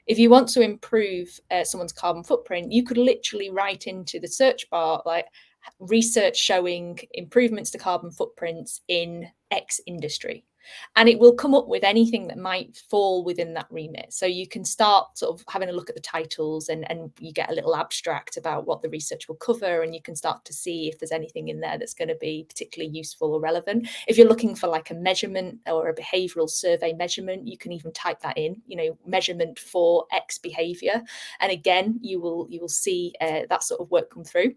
S3: if you want to improve someone's carbon footprint, you could literally write into the search bar, like, research showing improvements to carbon footprints in X industry. And it will come up with anything that might fall within that remit. So you can start sort of having a look at the titles and you get a little abstract about what the research will cover, and you can start to see if there's anything in there that's going to be particularly useful or relevant. If you're looking for like a measurement or a behavioral survey measurement, you can even type that in, measurement for X behavior. And again, you will see that sort of work come through.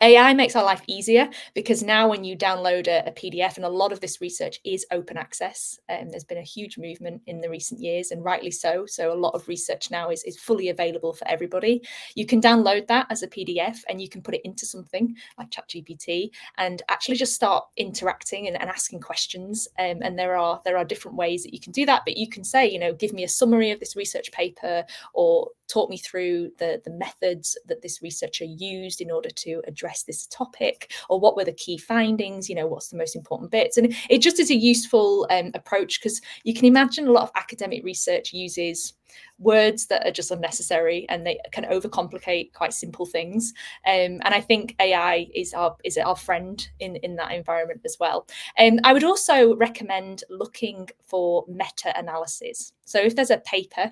S3: AI makes our life easier because now when you download a PDF, and a lot of this research is open access, there's been a huge movement in the recent years, and rightly so. So a lot of research now is fully available for everybody. You can download that as a PDF and you can put it into something like ChatGPT and actually just start interacting and asking questions. And there are different ways that you can do that, but you can say, give me a summary of this research paper, or talk me through the methods that this researcher used in order to address this topic, or what were the key findings, what's the most important bits. And it just is a useful approach, because you can imagine a lot of academic research uses words that are just unnecessary and they can overcomplicate quite simple things. And I think AI is our friend in that environment as well. I would also recommend looking for meta-analysis. So if there's a paper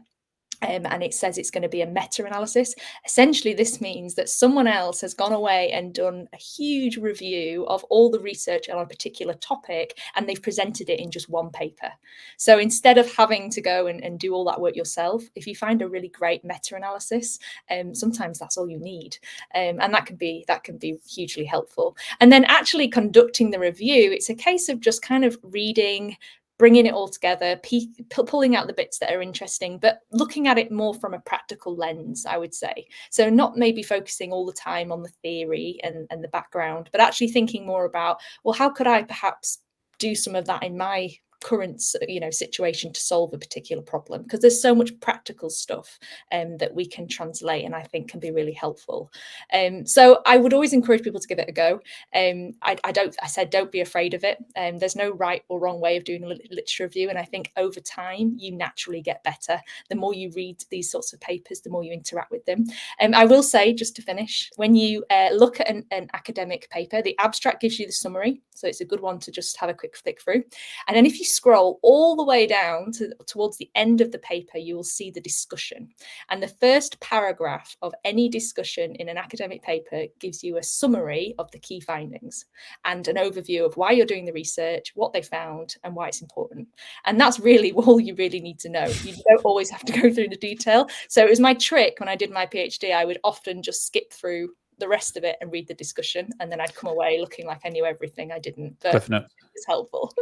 S3: and it says it's going to be a meta-analysis, essentially this means that someone else has gone away and done a huge review of all the research on a particular topic, and they've presented it in just one paper. So instead of having to go and do all that work yourself, if you find a really great meta-analysis, sometimes that's all you need, and that can be hugely helpful. And then actually conducting the review, it's a case of just kind of reading, bringing it all together, pulling out the bits that are interesting, but looking at it more from a practical lens, I would say. So not maybe focusing all the time on the theory and the background, but actually thinking more about, well, how could I perhaps do some of that in my current situation to solve a particular problem, because there's so much practical stuff that we can translate and I think can be really helpful. So I would always encourage people to give it a go. I said don't be afraid of it. There's no right or wrong way of doing a literature review, and I think over time you naturally get better. The more you read these sorts of papers, the more you interact with them. I will say, just to finish, when you look at an academic paper, the abstract gives you the summary, so it's a good one to just have a quick flick through. And then if you scroll all the way down towards the end of the paper, you will see the discussion. And the first paragraph of any discussion in an academic paper gives you a summary of the key findings and an overview of why you're doing the research, what they found, and why it's important. And that's really all you really need to know. You don't always have to go through the detail. So it was my trick when I did my PhD. I would often just skip through the rest of it and read the discussion, and then I'd come away looking like I knew everything. I didn't, but it's helpful.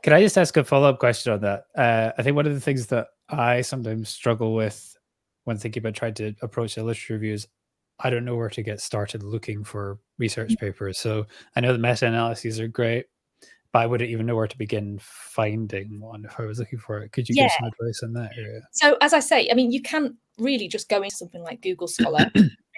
S2: Can I just ask a follow-up question on that? I think one of the things that I sometimes struggle with when thinking about trying to approach a literature review is I don't know where to get started looking for research papers. So I know the meta-analyses are great, but I wouldn't even know where to begin finding one if I was looking for it. Could you give some advice on that area?
S3: So as I say, I mean, you can really just go into something like Google Scholar.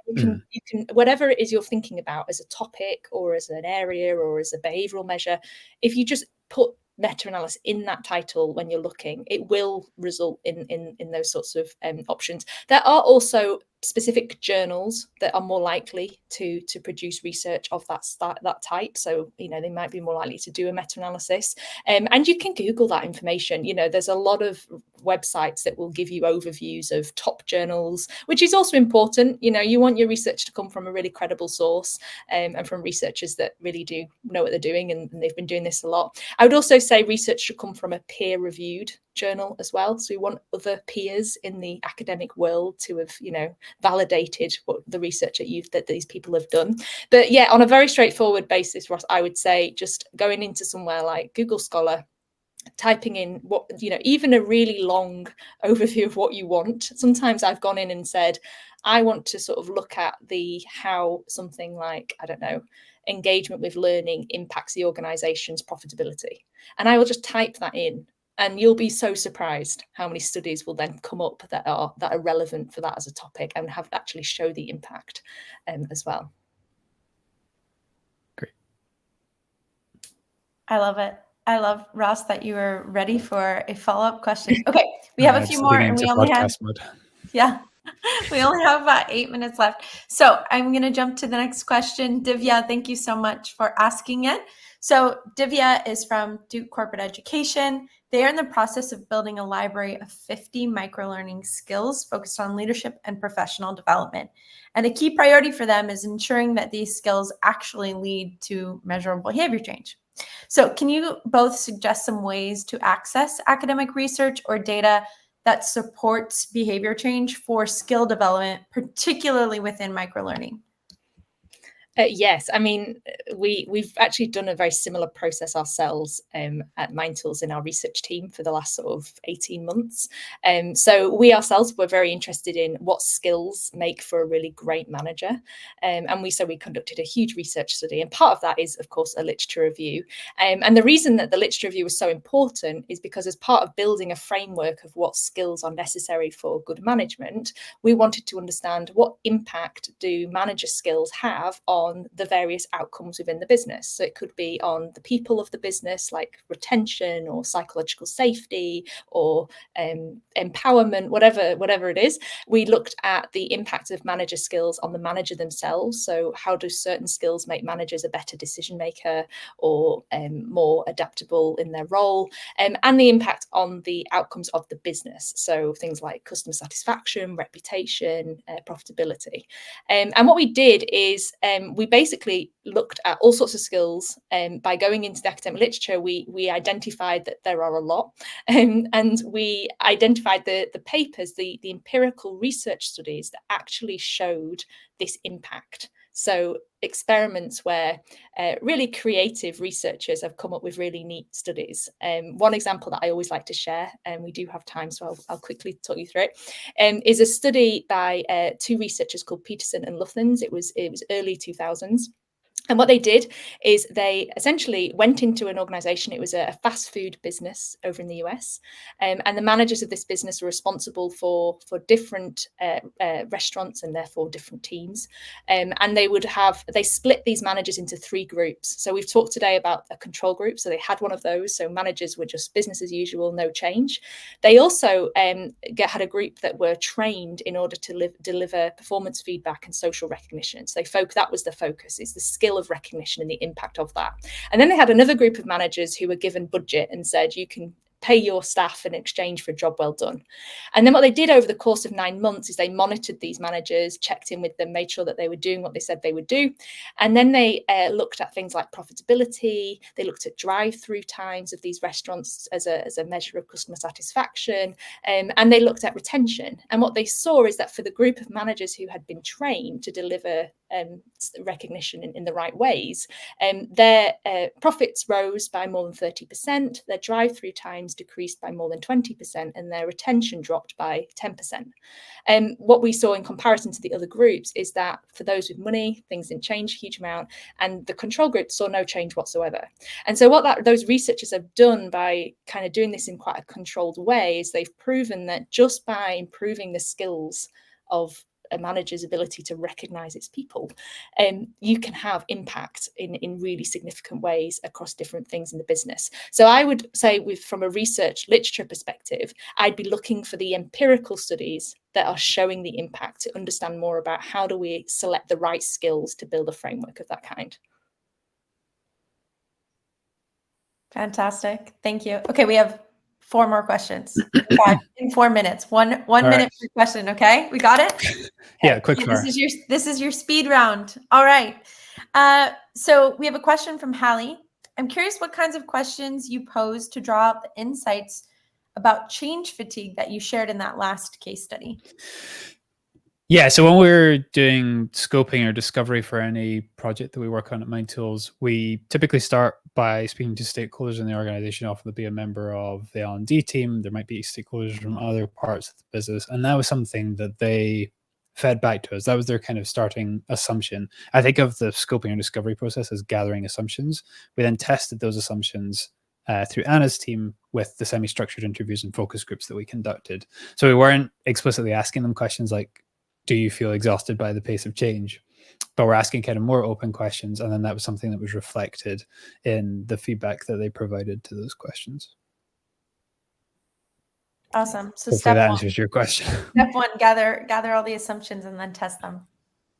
S3: You can, whatever it is you're thinking about as a topic or as an area or as a behavioral measure, if you just put meta-analysis in that title when you're looking, it will result in those sorts of options. There are also specific journals that are more likely to produce research of that type. So, they might be more likely to do a meta-analysis. And you can Google that information. There's a lot of websites that will give you overviews of top journals, which is also important. You want your research to come from a really credible source and from researchers that really do know what they're doing, and they've been doing this a lot. I would also say research should come from a peer-reviewed journal as well. So we want other peers in the academic world to have, validated what the research that these people have done. But yeah, on a very straightforward basis, Ross, I would say just going into somewhere like Google Scholar, typing in what, even a really long overview of what you want. Sometimes I've gone in and said, I want to sort of look at how something like, I don't know, engagement with learning impacts the organization's profitability. And I will just type that in, and you'll be so surprised how many studies will then come up that are relevant for that as a topic and have actually show the impact as well.
S2: Great.
S1: I love it. I love, Ross, that you were ready for a follow-up question. Okay, we have a few more, and we only have we only have about 8 minutes left. So I'm going to jump to the next question. Divya, thank you so much for asking it. So Divya is from Duke Corporate Education. They are in the process of building a library of 50 microlearning skills focused on leadership and professional development. And a key priority for them is ensuring that these skills actually lead to measurable behavior change. So can you both suggest some ways to access academic research or data that supports behavior change for skill development, particularly within microlearning?
S3: Yes, I mean, we've actually done a very similar process ourselves at Mindtools in our research team for the last sort of 18 months. So we ourselves were very interested in what skills make for a really great manager. And we conducted a huge research study. And part of that is, of course, a literature review. And the reason that the literature review was so important is because as part of building a framework of what skills are necessary for good management, we wanted to understand what impact do manager skills have on the various outcomes within the business. So it could be on the people of the business, like retention or psychological safety or empowerment, whatever it is. We looked at the impact of manager skills on the manager themselves. So how do certain skills make managers a better decision maker or more adaptable in their role, and the impact on the outcomes of the business. So things like customer satisfaction, reputation, profitability. And what we did is we basically looked at all sorts of skills. By going into the academic literature, we identified that there are a lot, and we identified the papers, the empirical research studies that actually showed this impact. So experiments where really creative researchers have come up with really neat studies. One example that I always like to share, and we do have time, so I'll quickly talk you through it, is a study by two researchers called Peterson and Luthans. It was early 2000s. And what they did is they essentially went into an organization. It was a fast food business over in the US. And the managers of this business were responsible for different restaurants and therefore different teams. And they split these managers into 3 groups. So we've talked today about a control group. So they had one of those. So managers were just business as usual, no change. They also had a group that were trained in order to deliver performance feedback and social recognition. So that was the focus, is the skill of recognition and the impact of that. And then they had another group of managers who were given budget and said, you can pay your staff in exchange for a job well done. And then what they did over the course of 9 months is they monitored these managers, checked in with them, made sure that they were doing what they said they would do. And then they looked at things like profitability. They looked at drive-through times of these restaurants as a measure of customer satisfaction. And they looked at retention. And what they saw is that for the group of managers who had been trained to deliver recognition in the right ways, their profits rose by more than 30%, their drive-through times decreased by more than 20%, and their retention dropped by 10%. What we saw in comparison to the other groups is that for those with money, things didn't change a huge amount, and the control group saw no change whatsoever. And so what those researchers have done by kind of doing this in quite a controlled way is they've proven that just by improving the skills of a manager's ability to recognize its people, you can have impact in really significant ways across different things in the business. So I would say, from a research literature perspective, I'd be looking for the empirical studies that are showing the impact to understand more about how do we select the right skills to build a framework of that kind.
S1: Fantastic. Thank you. Okay, we have 4 more questions. In 4 minutes. One minute per question. Okay, we got it.
S2: Yeah, quick fire.
S1: This is your speed round. All right. So we have a question from Hallie. I'm curious what kinds of questions you pose to draw out the insights about change fatigue that you shared in that last case study.
S2: Yeah, so when we're doing scoping or discovery for any project that we work on at Mindtools, we typically start by speaking to stakeholders in the organization. Often they'll be a member of the L&D team. There might be stakeholders from other parts of the business. And that was something that they fed back to us. That was their kind of starting assumption. I think of the scoping and discovery process as gathering assumptions. We then tested those assumptions through Anna's team with the semi-structured interviews and focus groups that we conducted. So we weren't explicitly asking them questions like, do you feel exhausted by the pace of change? But we're asking kind of more open questions. And then that was something that was reflected in the feedback that they provided to those questions.
S1: Awesome. So
S2: hopefully that answers your question.
S1: Step 1, gather all the assumptions and then test them.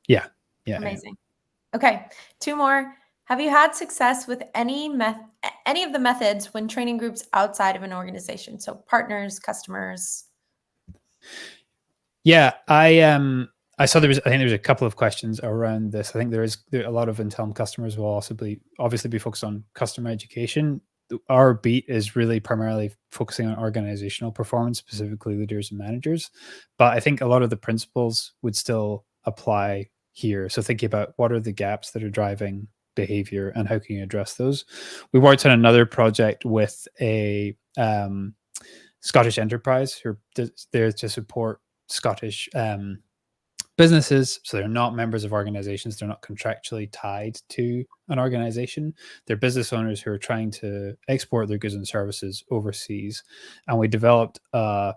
S2: Yeah.
S1: Amazing. Yeah. Okay. 2 more. Have you had success with any of the methods when training groups outside of an organization? So partners, customers.
S2: Yeah, I saw I think there was a couple of questions around this. I think there a lot of Intellum customers will also obviously be focused on customer education. Our beat is really primarily focusing on organizational performance, specifically leaders and managers. But I think a lot of the principles would still apply here. So thinking about what are the gaps that are driving behavior and how can you address those? We worked on another project with a Scottish enterprise who are there to support Scottish businesses. So they're not members of organizations. They're not contractually tied to an organization. They're business owners who are trying to export their goods and services overseas. And we developed a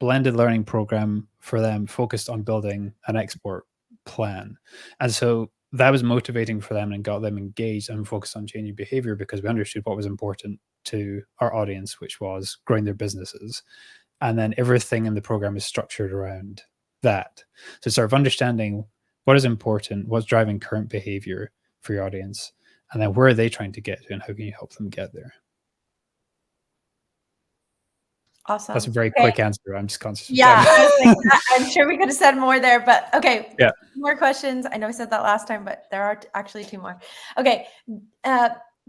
S2: blended learning program for them focused on building an export plan. And so that was motivating for them and got them engaged and focused on changing behavior because we understood what was important to our audience, which was growing their businesses. And then everything in the program is structured around that. So sort of understanding what is important, what's driving current behavior for your audience, and then where are they trying to get to and how can you help them get there?
S1: Awesome.
S2: That's a very quick answer. I'm just conscious of
S1: time.
S2: I
S1: was like, I'm sure we could have said more there, but okay.
S2: Yeah.
S1: More questions. I know I said that last time, but there are actually 2 more. Okay.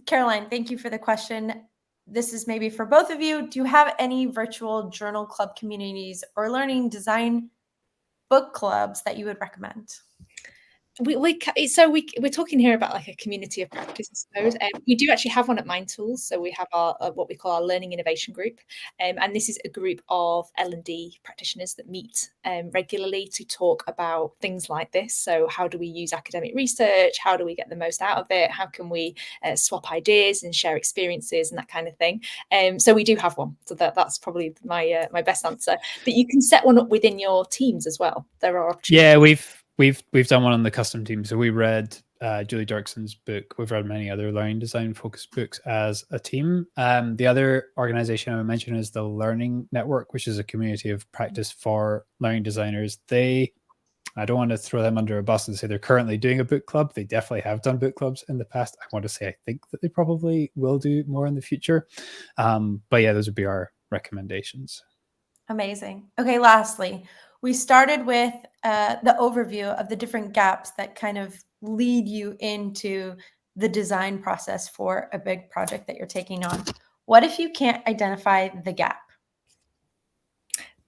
S1: Caroline, thank you for the question. This is maybe for both of you. Do you have any virtual journal club communities or learning design book clubs that you would recommend?
S3: We're talking here about like a community of practice, I suppose. We do actually have one at Mindtools. So we have our what we call our learning innovation group, and this is a group of L&D practitioners that meet regularly to talk about things like this. So how do we use academic research? How do we get the most out of it? How can we swap ideas and share experiences and that kind of thing? So we do have one. So that's probably my best answer. But you can set one up within your teams as well. There are opportunities.
S2: Yeah, we've done one on the custom team. So we read Julie Dirkson's book. We've read many other learning design focused books as a team. The other organization I mentioned is the Learning Network, which is a community of practice for learning designers. I don't want to throw them under a bus and say they're currently doing a book club. They definitely have done book clubs in the past. I want to say I think that they probably will do more in the future. But yeah, those would be our recommendations.
S1: Amazing. Okay, lastly, we started with the overview of the different gaps that kind of lead you into the design process for a big project that you're taking on. What if you can't identify the gap?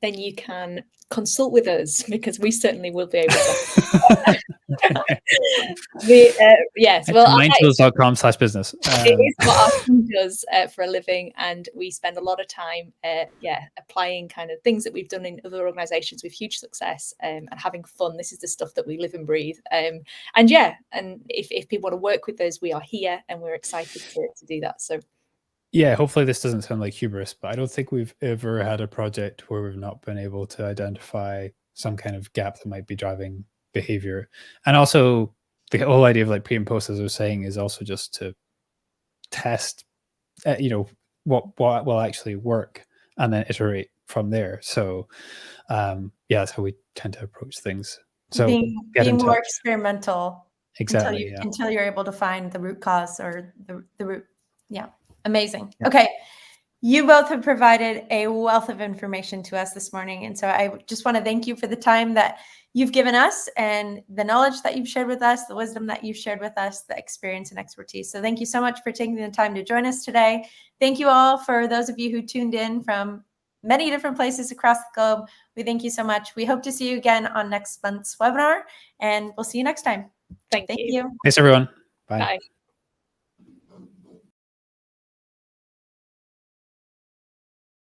S3: Then you can consult with us, because we certainly will be able to. Yes, well,
S2: mindtools.com/business.
S3: It is what our team does for a living, and we spend a lot of time applying kind of things that we've done in other organizations with huge success, and having fun. This is the stuff that we live and breathe. And if people want to work with us, we are here and we're excited to do that. So
S2: yeah, hopefully this doesn't sound like hubris, but I don't think we've ever had a project where we've not been able to identify some kind of gap that might be driving behavior. And also the whole idea of like pre and post, as I was saying, is also just to test, what will actually work and then iterate from there. So that's how we tend to approach things. So
S1: being more experimental.
S2: Exactly.
S1: Until you're able to find the root cause or the root. Yeah. Amazing. Yeah. Okay. You both have provided a wealth of information to us this morning. And so I just want to thank you for the time that you've given us and the knowledge that you've shared with us, the wisdom that you've shared with us, the experience and expertise. So thank you so much for taking the time to join us today. Thank you all for those of you who tuned in from many different places across the globe. We thank you so much. We hope to see you again on next month's webinar, and we'll see you next time.
S3: Thank you.
S2: Thanks, everyone. Bye.
S3: Bye.